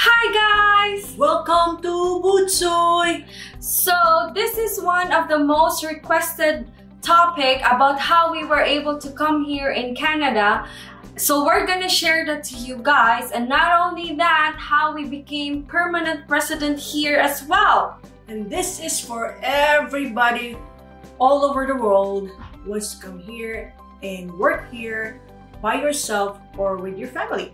Hi guys! Welcome to Butsoy! So this is one of the most requested topic about how we were able to come here in Canada. So we're gonna share that to you guys, and not only that, how we became permanent resident here as well. And this is for everybody all over the world who wants to come here and work here by yourself or with your family.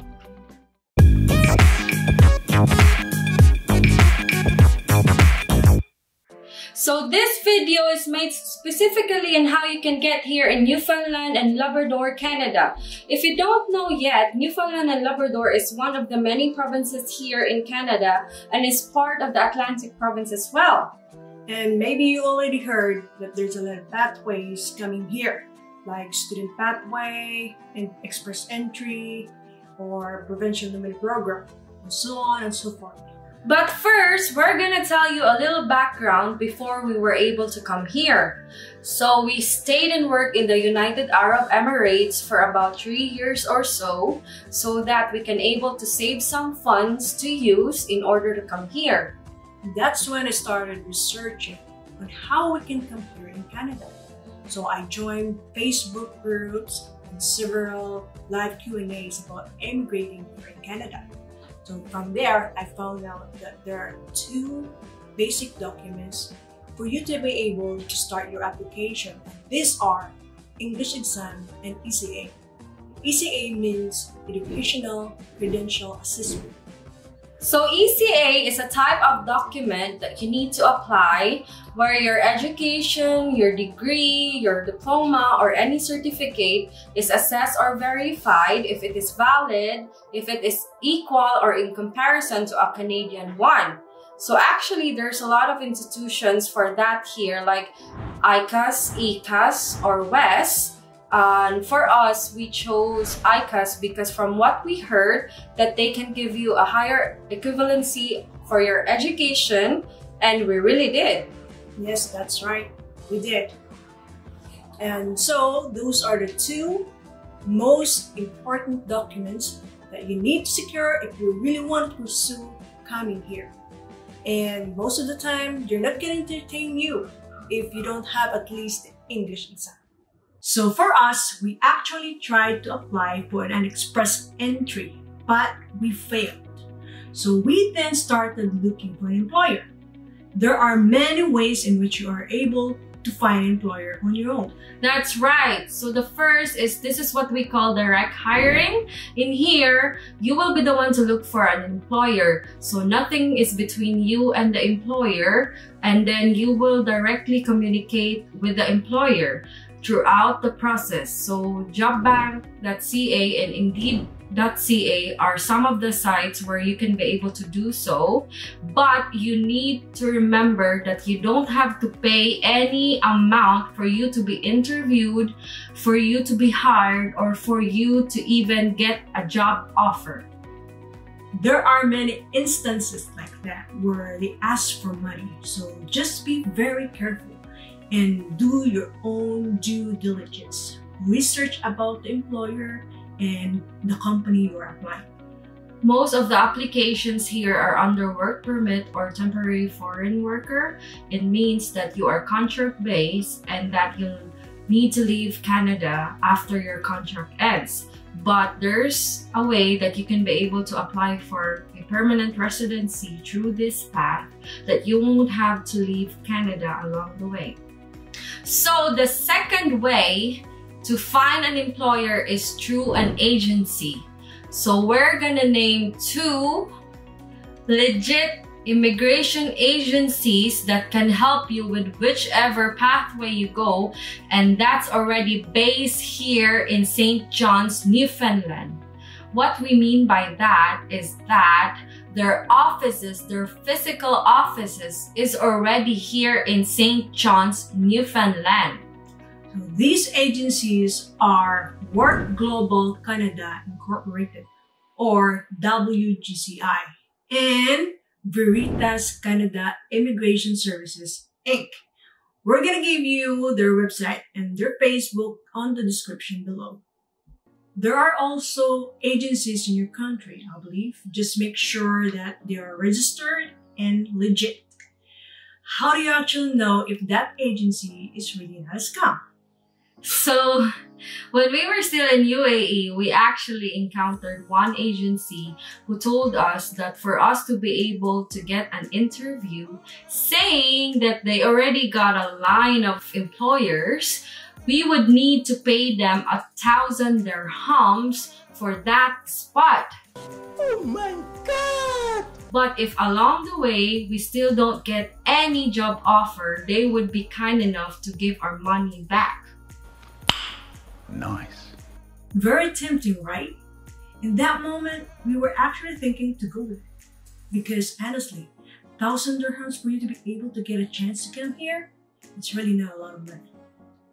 So this video is made specifically on how you can get here in Newfoundland and Labrador, Canada. If you don't know yet, Newfoundland and Labrador is one of the many provinces here in Canada and is part of the Atlantic province as well. And maybe you already heard that there's a lot of pathways coming here, like student pathway and express entry or provincial limited program, and so on and so forth. But first, we're gonna tell you a little background before we were able to come here. So we stayed and worked in the United Arab Emirates for about 3 years or so that we can able to save some funds to use in order to come here. That's when I started researching on how we can come here in Canada. So I joined Facebook groups and several live Q&As about immigrating here in Canada. So from there, I found out that there are 2 basic documents for you to be able to start your application. These are English exam and ECA. ECA means Educational Credential Assessment. So ECA is a type of document that you need to apply where your education, your degree, your diploma, or any certificate is assessed or verified if it is valid, if it is equal or in comparison to a Canadian one. So actually, there's a lot of institutions for that here, like ICAS, ECAS, or WES. And for us, we chose ICAS because from what we heard, that they can give you a higher equivalency for your education, and we really did. Yes, that's right, we did. And so those are the 2 most important documents that you need to secure if you really want to pursue coming here. And most of the time, they're not going to entertain you if you don't have at least the English exam. So for us, we actually tried to apply for an express entry, but we failed. So we then started looking for an employer. There are many ways in which you are able to find an employer on your own. That's right. So the first is, this is what we call direct hiring. In here, you will be the one to look for an employer. So nothing is between you and the employer, and then you will directly communicate with the employer throughout the process. So jobbank.ca and indeed.ca are some of the sites where you can be able to do so, but you need to remember that you don't have to pay any amount for you to be interviewed, for you to be hired, or for you to even get a job offer. There are many instances like that where they ask for money, so just be very careful and do your own due diligence. Research about the employer and the company you're applying. Most of the applications here are under work permit or temporary foreign worker. It means that you are contract-based and that you'll need to leave Canada after your contract ends. But there's a way that you can be able to apply for a permanent residency through this path that you won't have to leave Canada along the way. So the second way to find an employer is through an agency. So we're gonna name 2 legit immigration agencies that can help you with whichever pathway you go, and that's already based here in St. John's, Newfoundland. What we mean by that is that their offices, their physical offices, is already here in St. John's, Newfoundland. So these agencies are Work Global Canada Incorporated, or WGCI, and Veritas Canada Immigration Services, Inc. We're gonna give you their website and their Facebook on the description below. There are also agencies in your country, I believe. Just make sure that they are registered and legit. How do you actually know if that agency is really not a scam? So, when we were still in UAE, we actually encountered one agency who told us that for us to be able to get an interview, saying that they already got a line of employers, we would need to pay them 1,000 dirhams for that spot. Oh my God! But if along the way, we still don't get any job offer, they would be kind enough to give our money back. Nice. Very tempting, right? In that moment, we were actually thinking to go with it. Because honestly, 1,000 dirhams for you to be able to get a chance to come here, it's really not a lot of money.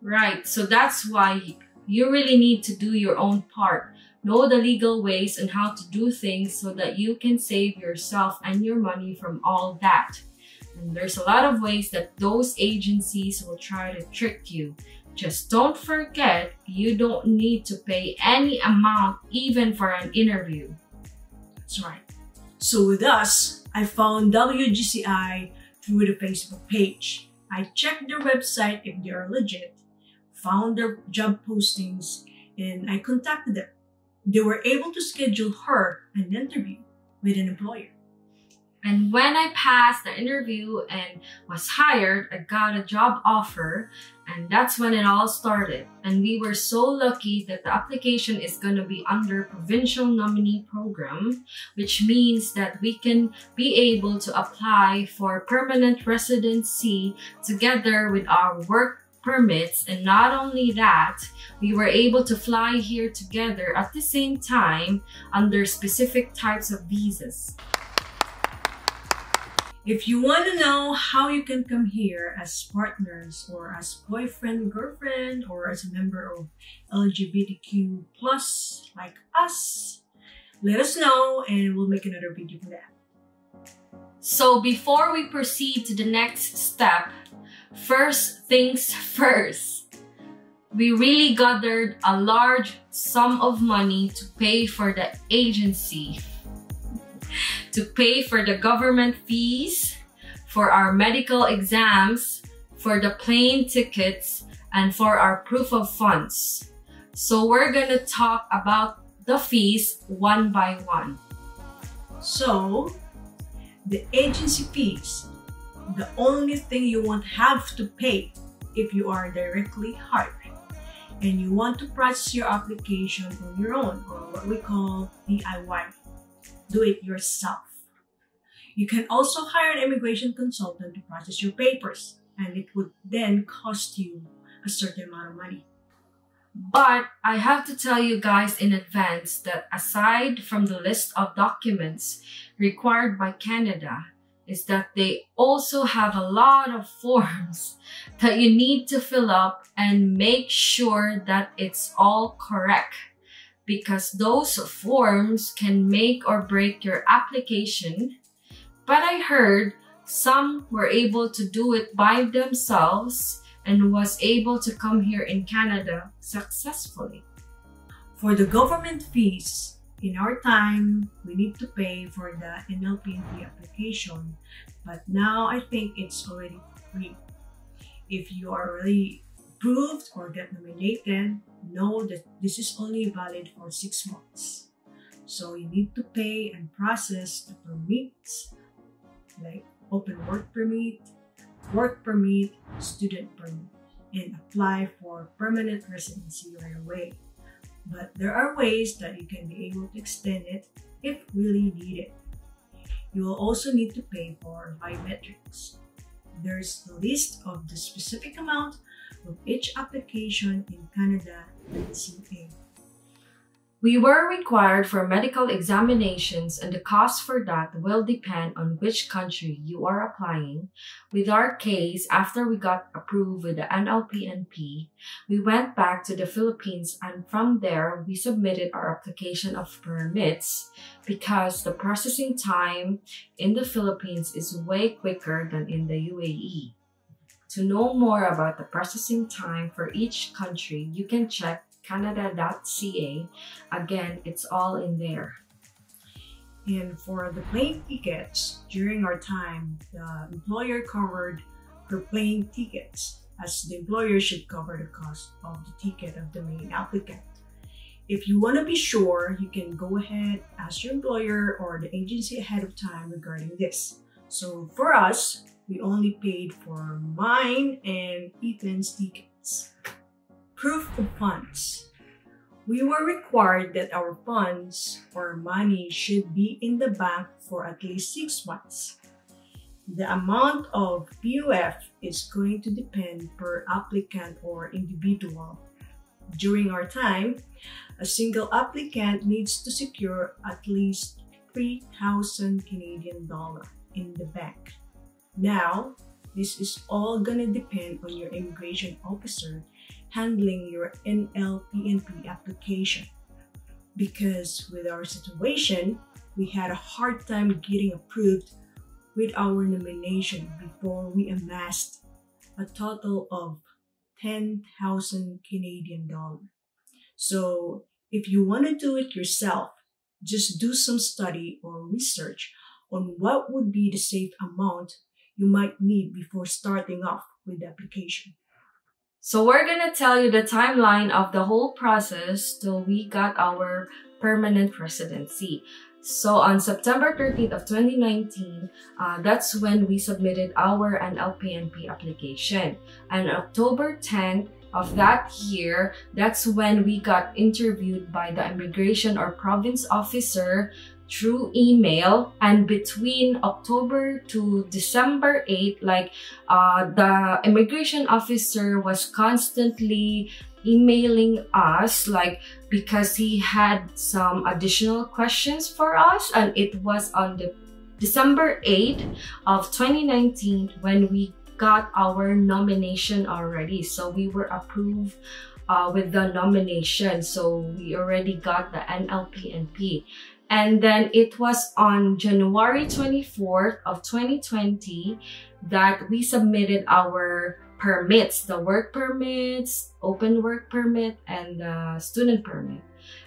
Right, so that's why you really need to do your own part. Know the legal ways and how to do things so that you can save yourself and your money from all that. And there's a lot of ways that those agencies will try to trick you. Just don't forget, you don't need to pay any amount even for an interview. That's right. So with us, I found WGCI through the Facebook page. I checked their website if they are legit, found their job postings, and I contacted them. They were able to schedule her an interview with an employer. And when I passed the interview and was hired, I got a job offer, and that's when it all started. And we were so lucky that the application is going to be under Provincial Nominee Program, which means that we can be able to apply for permanent residency together with our work permits. And not only that, we were able to fly here together at the same time under specific types of visas. If you want to know how you can come here as partners or as boyfriend, girlfriend, or as a member of LGBTQ plus like us, let us know and we'll make another video for that. So before we proceed to the next step, first things first, we really gathered a large sum of money to pay for the agency, to pay for the government fees, for our medical exams, for the plane tickets, and for our proof of funds. So we're gonna talk about the fees one by one. So, the agency fees, the only thing you won't have to pay if you are directly hired and you want to process your application on your own, or what we call DIY. Do it yourself. You can also hire an immigration consultant to process your papers, and it would then cost you a certain amount of money. But I have to tell you guys in advance that aside from the list of documents required by Canada, is that they also have a lot of forms that you need to fill up and make sure that it's all correct, because those forms can make or break your application. But I heard some were able to do it by themselves and was able to come here in Canada successfully. For the government fees, in our time, we need to pay for the NLPNP application, but now I think it's already free. If you are already approved or get nominated, know that this is only valid for 6 months. So you need to pay and process the permits, like open work permit, student permit, and apply for permanent residency right away. But there are ways that you can be able to extend it if really needed. You will also need to pay for biometrics. There's a list of the specific amount of each application in Canada and CA. We were required for medical examinations, and the cost for that will depend on which country you are applying. With our case, after we got approved with the NLPNP, we went back to the Philippines, and from there, we submitted our application of permits because the processing time in the Philippines is way quicker than in the UAE. To know more about the processing time for each country, you can check canada.ca. Again, it's all in there. And for the plane tickets, during our time, the employer covered her plane tickets, as the employer should cover the cost of the ticket of the main applicant. If you want to be sure, you can go ahead, ask your employer or the agency ahead of time regarding this. So for us, we only paid for mine and Ethan's tickets. Proof of funds. We were required that our funds or money should be in the bank for at least 6 months. The amount of PUF is going to depend per applicant or individual. During our time, a single applicant needs to secure at least 3,000 Canadian dollar in the bank. Now, this is all gonna depend on your immigration officer handling your NLPNP application. Because with our situation, we had a hard time getting approved with our nomination before we amassed a total of 10,000 Canadian dollars. So if you want to do it yourself, just do some study or research on what would be the safe amount you might need before starting off with the application. So we're gonna tell you the timeline of the whole process till we got our permanent residency. So on September 13th of 2019, that's when we submitted our NLPNP application. And October 10th of that year, that's when we got interviewed by the immigration or province officer through email. And between October to December 8th, the immigration officer was constantly emailing us, because he had some additional questions for us. And it was on the December 8th of 2019 when we got our nomination already. So we were approved with the nomination. So we already got the NLPNP. And then it was on January 24th of 2020 that we submitted our permits, the work permits, open work permit, and the student permit.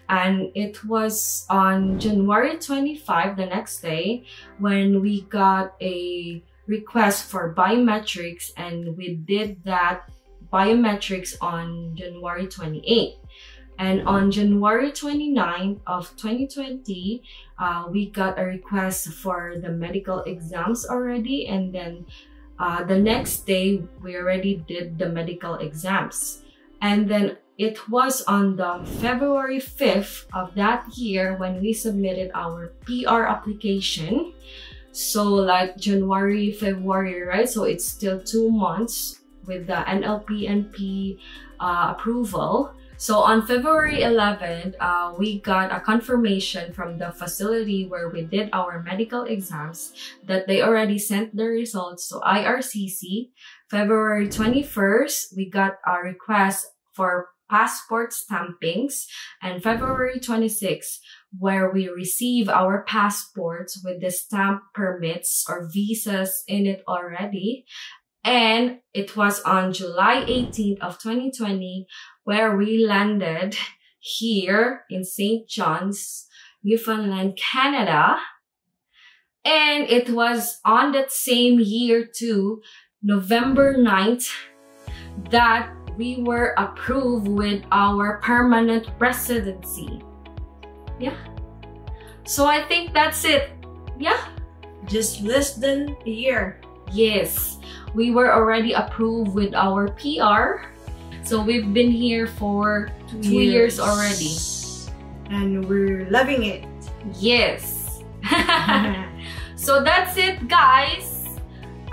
And it was on January 25, the next day, when we got a request for biometrics, and we did that biometrics on January 28th. And on January 29th of 2020, we got a request for the medical exams already. And then the next day, we already did the medical exams. And then it was on the February 5th of that year when we submitted our PR application. So January, February, right? So it's still 2 months with the NLPNP approval. So on February 11th, we got a confirmation from the facility where we did our medical exams that they already sent the results to IRCC. February 21st, we got a request for passport stampings. And February 26th, where we receive our passports with the stamp permits or visas in it already. And it was on July 18th of 2020 where we landed here in St. John's, Newfoundland, Canada. And it was on that same year too, November 9th, that we were approved with our permanent residency. Yeah. So I think that's it. Yeah. Just less than a year. Yes. We were already approved with our PR. So we've been here for 2 years already. And we're loving it. Yes. So that's it, guys.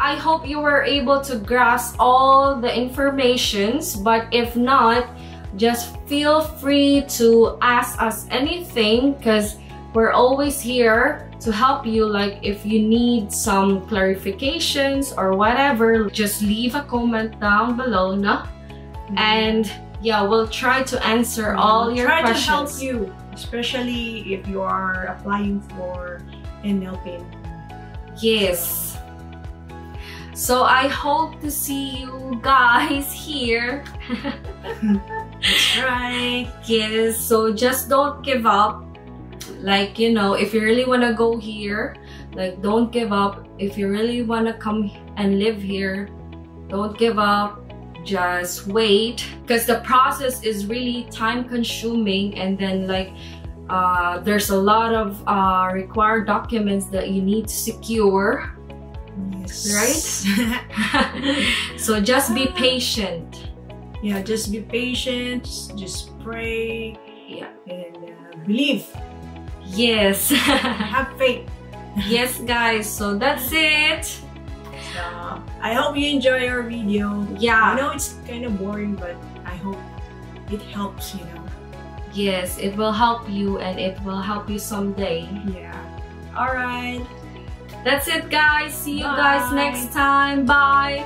I hope you were able to grasp all the informations, but if not, just feel free to ask us anything because we're always here to help you. Like if you need some clarifications or whatever, just leave a comment down below, no? And yeah, we'll try to answer all your questions. Try to help you, especially if you are applying for NLPNP. Yes. So I hope to see you guys here That's right. Yes, so just don't give up. Like, you know, if you really want to go here, like, don't give up. If you really want to come and live here, don't give up. Just wait, because the process is really time consuming, and then like there's a lot of required documents that you need to secure. Yes. Right? So just be patient. Yeah, just be patient, just pray, Yeah. and believe. Yes. Have faith. Yes, guys, so that's it. So, I hope you enjoy our video. Yeah. I know it's kind of boring, but I hope it helps, you know. Yes, it will help you, and it will help you someday. Yeah. All right. That's it, guys. See you guys Bye. next time. Bye.